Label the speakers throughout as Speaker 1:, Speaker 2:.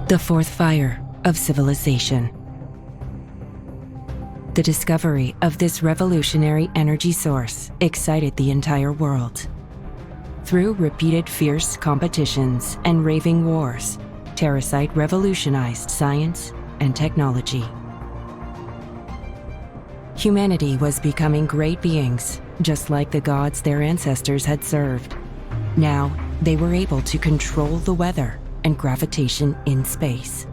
Speaker 1: The fourth fire of civilization. The discovery of this revolutionary energy source excited the entire world. Through repeated fierce competitions and raving wars, Terrasite revolutionized science and technology. Humanity was becoming great beings, just like the gods their ancestors had served. Now, they were able to control the weather and gravitation in space.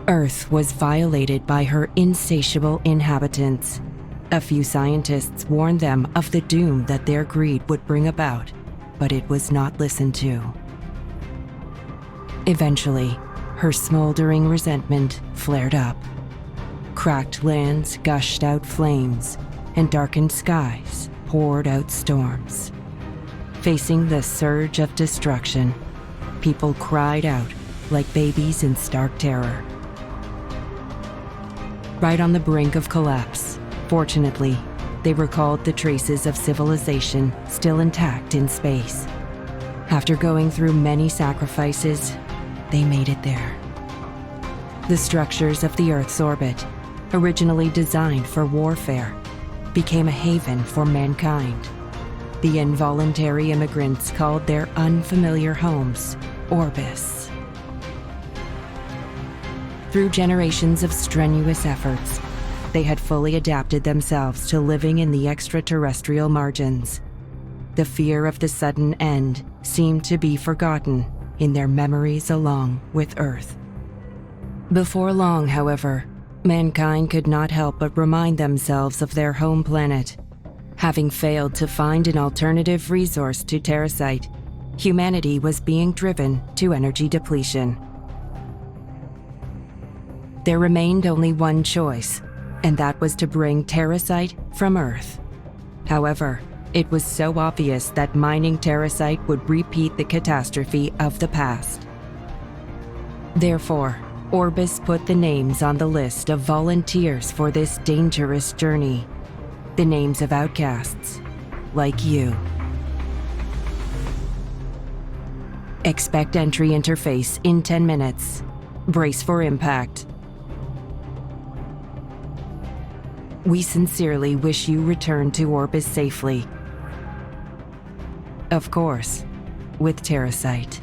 Speaker 1: Earth was violated by her insatiable inhabitants. A few scientists warned them of the doom that their greed would bring about, but it was not listened to. Eventually, her smoldering resentment flared up. Cracked lands gushed out flames, and darkened skies poured out storms. Facing the surge of destruction, people cried out like babies in stark terror. Right on the brink of collapse, fortunately, they recalled the traces of civilization still intact in space. After going through many sacrifices, they made it there. The structures of the Earth's orbit, originally designed for warfare, became a haven for mankind. The involuntary immigrants called their unfamiliar homes Orbis. Through generations of strenuous efforts, they had fully adapted themselves to living in the extraterrestrial margins. The fear of the sudden end seemed to be forgotten in their memories along with Earth. Before long, however, mankind could not help but remind themselves of their home planet. Having failed to find an alternative resource to Terrasite, humanity was being driven to energy depletion. There remained only one choice, and that was to bring Terrasite from Earth. However, it was so obvious that mining Terrasite would repeat the catastrophe of the past. Therefore, Orbis put the names on the list of volunteers for this dangerous journey. The names of outcasts, like you. Expect entry interface in 10 minutes. Brace for impact. We sincerely wish you return to Orbis safely. Of course, with Terrasite.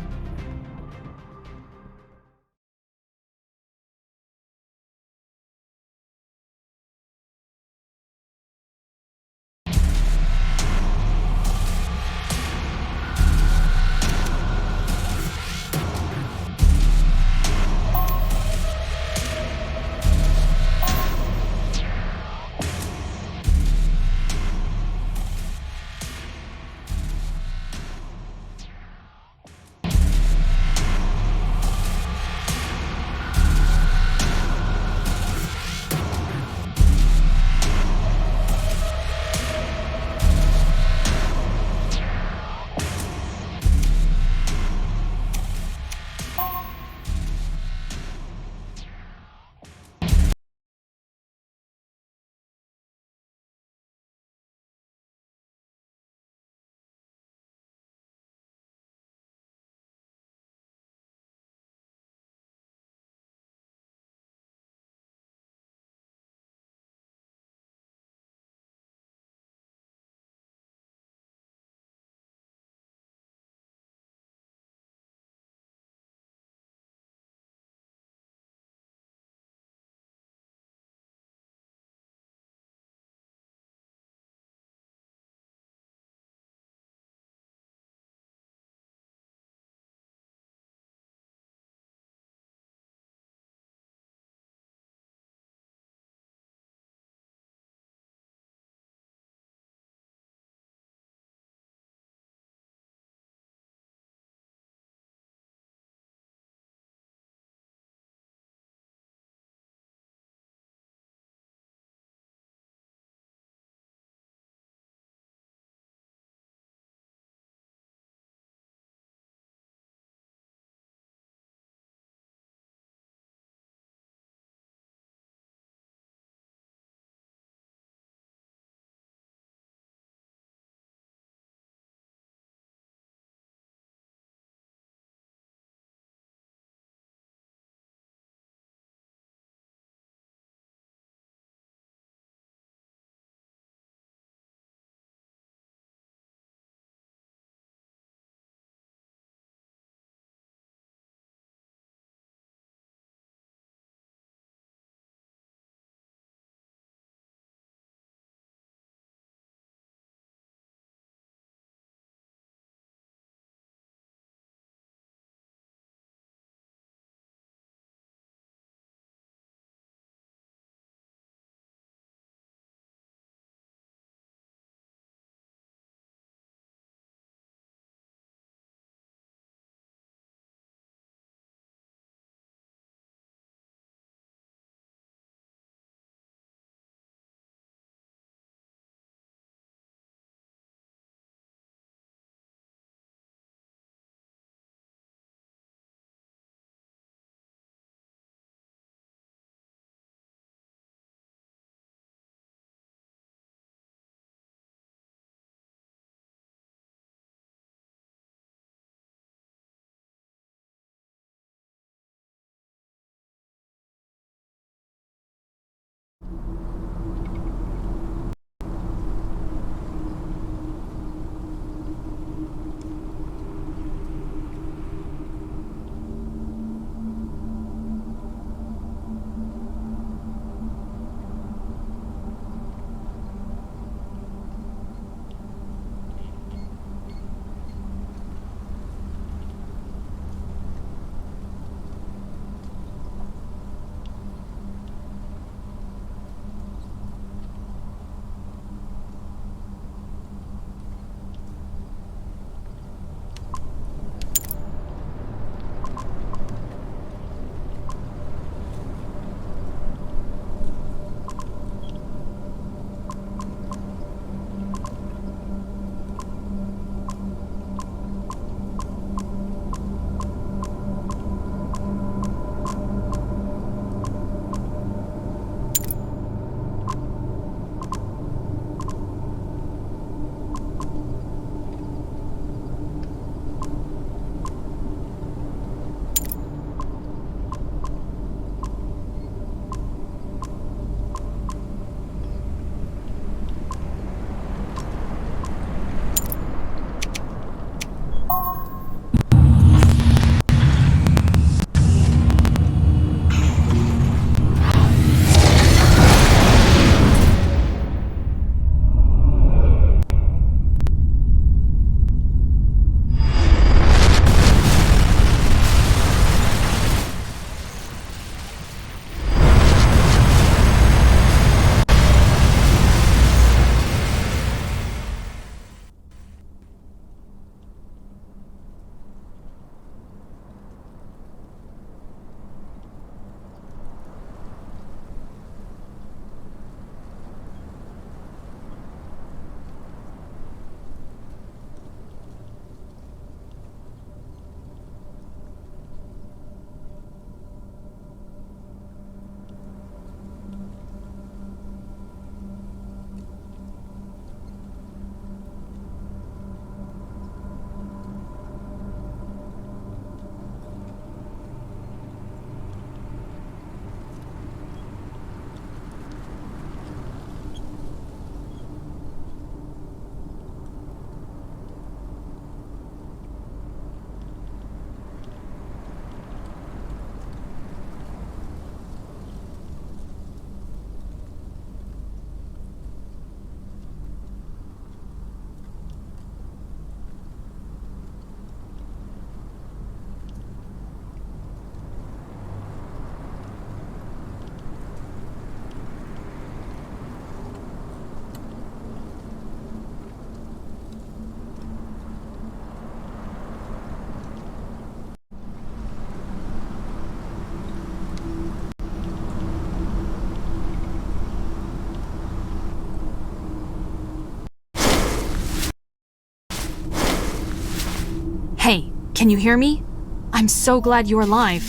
Speaker 2: Hey, can you hear me? I'm so glad you're alive.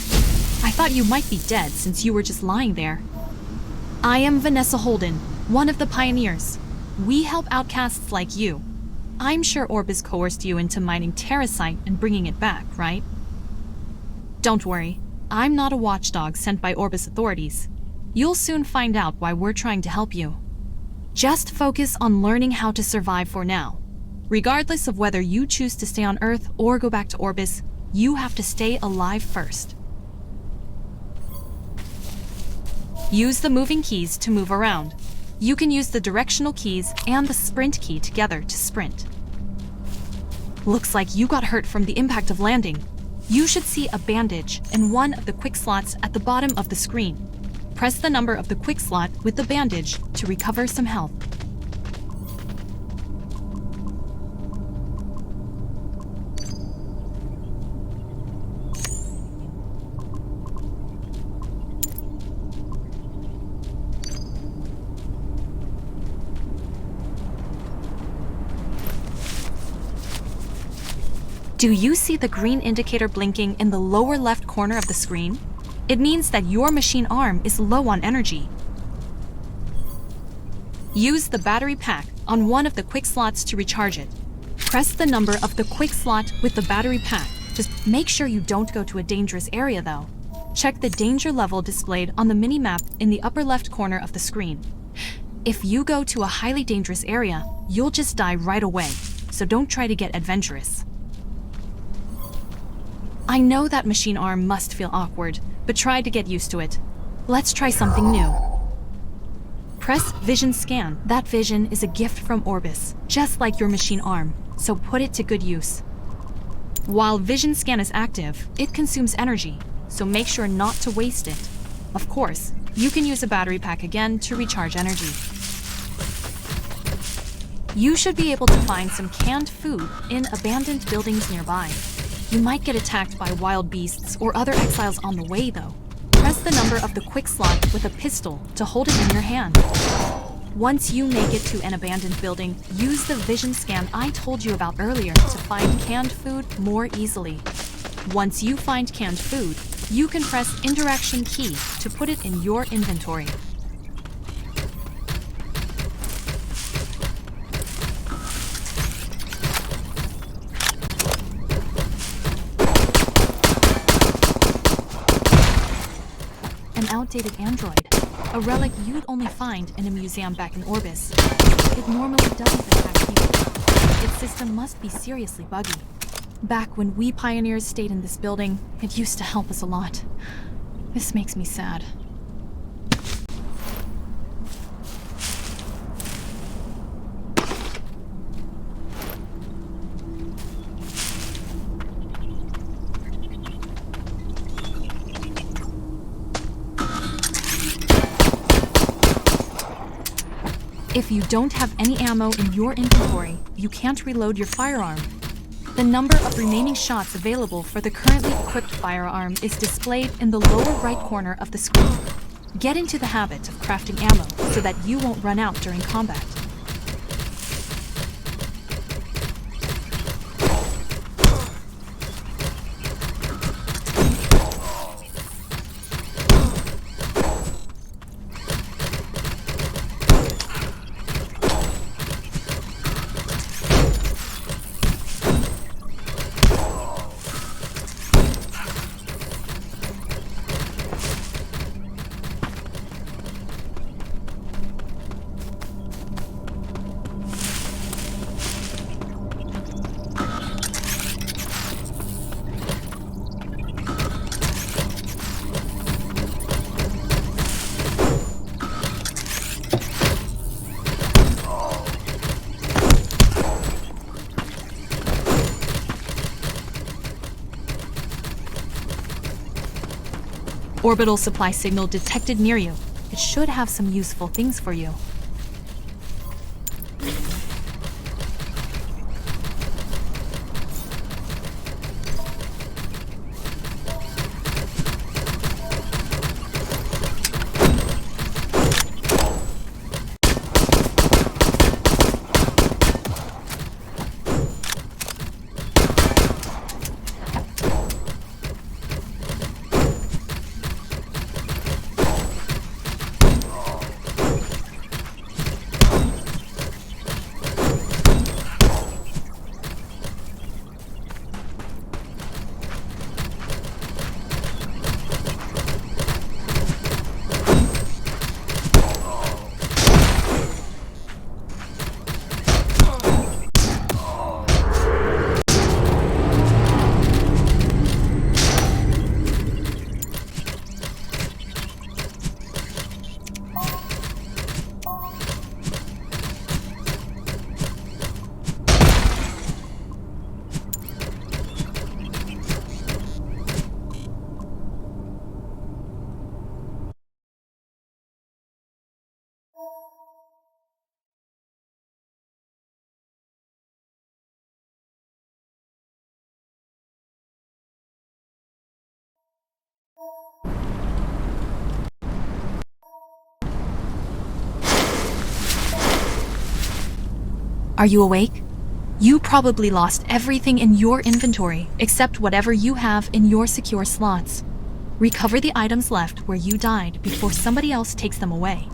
Speaker 2: I thought you might be dead since you were just lying there. I am Vanessa Holden, one of the pioneers. We help outcasts like you. I'm sure Orbis coerced you into mining terrasite and bringing it back, right? Don't worry, I'm not a watchdog sent by Orbis authorities. You'll soon find out why we're trying to help you. Just focus on learning how to survive for now. Regardless of whether you choose to stay on Earth or go back to Orbis, you have to stay alive first. Use the moving keys to move around. You can use the directional keys and the sprint key together to sprint. Looks like you got hurt from the impact of landing. You should see a bandage in one of the quick slots at the bottom of the screen. Press the number of the quick slot with the bandage to recover some health. Do you see the green indicator blinking in the lower left corner of the screen? It means that your machine arm is low on energy. Use the battery pack on one of the quick slots to recharge it. Press the number of the quick slot with the battery pack. Just make sure you don't go to a dangerous area though. Check the danger level displayed on the mini-map in the upper left corner of the screen. If you go to a highly dangerous area, you'll just die right away, so don't try to get adventurous. I know that machine arm must feel awkward, but try to get used to it. Let's try something new. Press Vision Scan. That vision is a gift from Orbis, just like your machine arm, so put it to good use. While Vision Scan is active, it consumes energy, so make sure not to waste it. Of course, you can use a battery pack again to recharge energy. You should be able to find some canned food in abandoned buildings nearby. You might get attacked by wild beasts or other exiles on the way, though. Press the number of the quick slot with a pistol to hold it in your hand. Once you make it to an abandoned building, use the vision scan I told you about earlier to find canned food more easily. Once you find canned food, you can press Interaction key to put it in your inventory. An outdated android, a relic you'd only find in a museum back in Orbis. It normally doesn't attack people. Its system must be seriously buggy. Back when we pioneers stayed in this building, it used to help us a lot. This makes me sad. If you don't have any ammo in your inventory, you can't reload your firearm. The number of remaining shots available for the currently equipped firearm is displayed in the lower right corner of the screen. Get into the habit of crafting ammo so that you won't run out during combat. Orbital supply signal detected near you. It should have some useful things for you. Are you awake? You probably lost everything in your inventory except whatever you have in your secure slots. Recover the items left where you died before somebody else takes them away.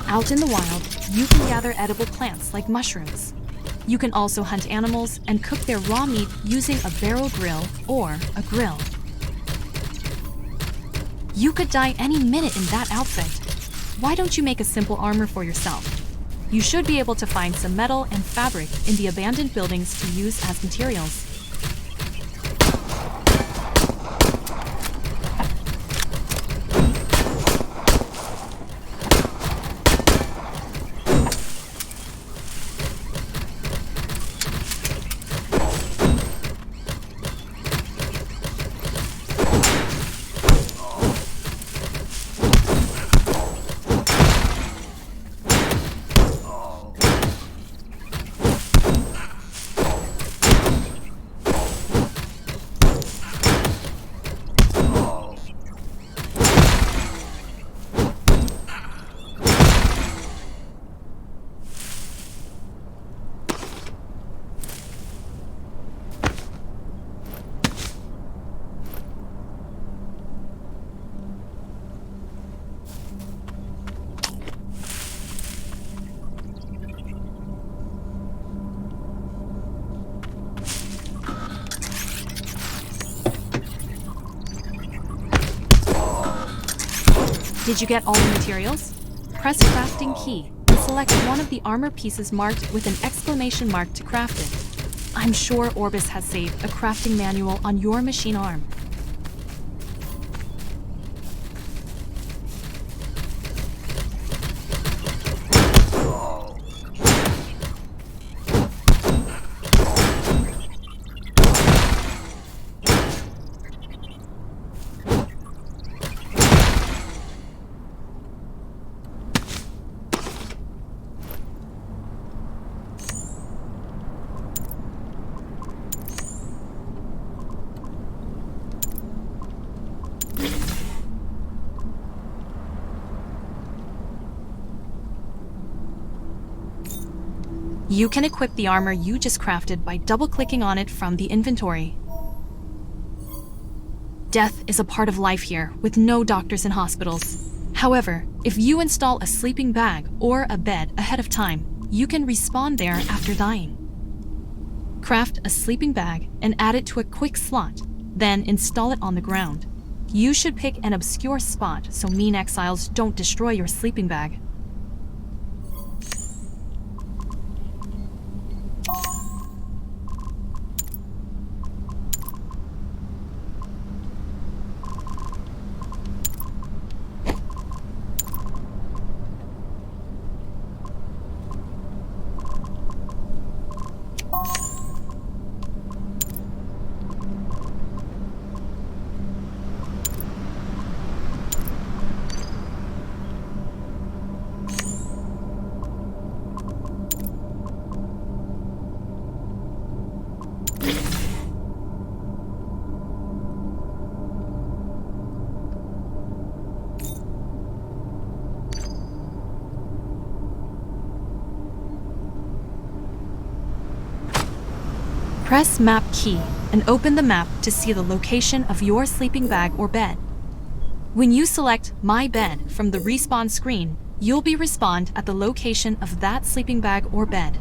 Speaker 2: Out in the wild, you can gather edible plants like mushrooms. You can also hunt animals and cook their raw meat using a barrel grill or a grill. You could die any minute in that outfit. Why don't you make a simple armor for yourself? You should be able to find some metal and fabric in the abandoned buildings to use as materials. Did you get all the materials? Press crafting key and select one of the armor pieces marked with an exclamation mark to craft it. I'm sure Orbis has saved a crafting manual on your machine arm. You can equip the armor you just crafted by double-clicking on it from the inventory. Death is a part of life here, with no doctors and hospitals. However, if you install a sleeping bag or a bed ahead of time, you can respawn there after dying. Craft a sleeping bag and add it to a quick slot, then install it on the ground. You should pick an obscure spot so mean exiles don't destroy your sleeping bag. Press Map key and open the map to see the location of your sleeping bag or bed. When you select My Bed from the respawn screen, you'll be respawned at the location of that sleeping bag or bed.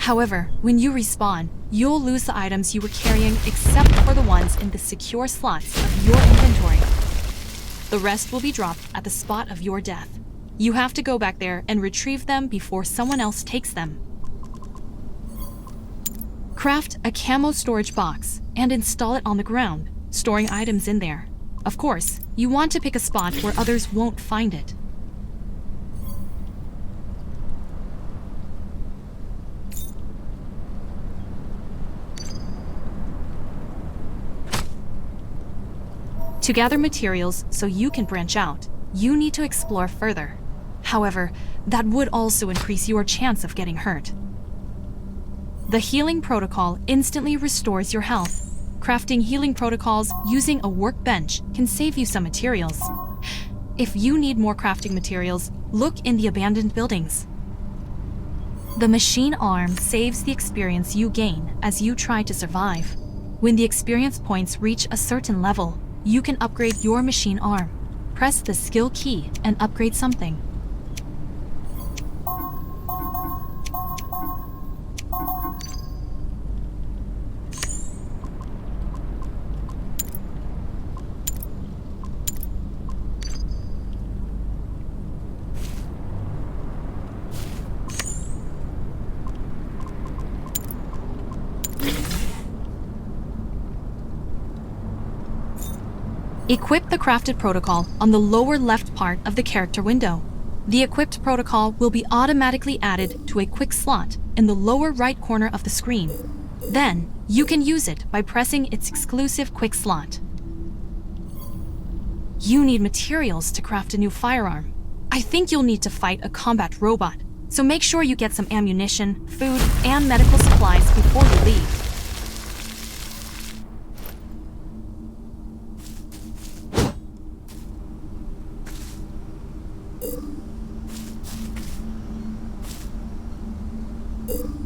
Speaker 2: However, when you respawn, you'll lose the items you were carrying except for the ones in the secure slots of your inventory. The rest will be dropped at the spot of your death. You have to go back there and retrieve them before someone else takes them. Craft a camo storage box and install it on the ground, storing items in there. Of course, you want to pick a spot where others won't find it. To gather materials so you can branch out, you need to explore further. However, that would also increase your chance of getting hurt. The healing protocol instantly restores your health. Crafting healing protocols using a workbench can save you some materials. If you need more crafting materials, look in the abandoned buildings. The machine arm saves the experience you gain as you try to survive. When the experience points reach a certain level, you can upgrade your machine arm. Press the skill key and upgrade something. Equip the crafted protocol on the lower left part of the character window. The equipped protocol will be automatically added to a quick slot in the lower right corner of the screen. Then, you can use it by pressing its exclusive quick slot. You need materials to craft a new firearm. I think you'll need to fight a combat robot, so make sure you get some ammunition, food, and medical supplies before you leave.
Speaker 3: You